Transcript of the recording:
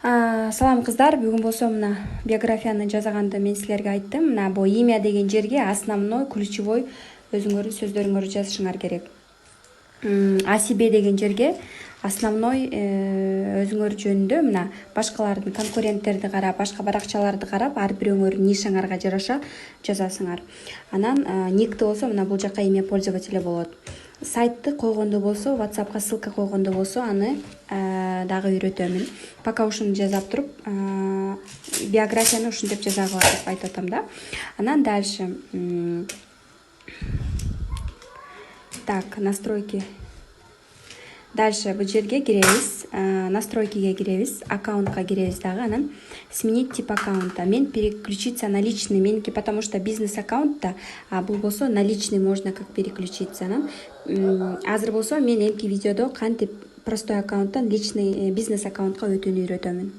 Салам кыздар, бүгүн болсо мына биографияны жазаганды мен силерге айттым. Мына бу имя деген жерге основной, ключевой өзүңөр сөздөрүңөрдү жазышыңар керек. А себе деген жерге основной өзүңөр жөнүндө мына башкалардын конкуренттерди карап, башка баракчаларды карап, ар бирөөңөрдүн нишаңарга жараша жазасыңар. Анан никти болсо мына бул жака имя пользователя болот. Сайтты койгондо болсо, WhatsAppка ссылка койгондо болсо, аны дагы үйрөтөмүн. Пока ушуну жасап туруп, биографияны ушинтип жазагыла деп айтып атам да. Анан дальше так, настройки. Дальше бул жерге киребиз, настройкиге киребиз, аккаунтка киребиз дагы, анан сменить тип аккаунта. Мен переключиться на личный, меники, потому что бизнес аккаунтта, а бул болсо на личный можно как переключиться. Анан азыр болсо мен эмки видеодо кантип простой аккаунттан личный бизнес аккаунтка өтүүнү үйрөтөмүн.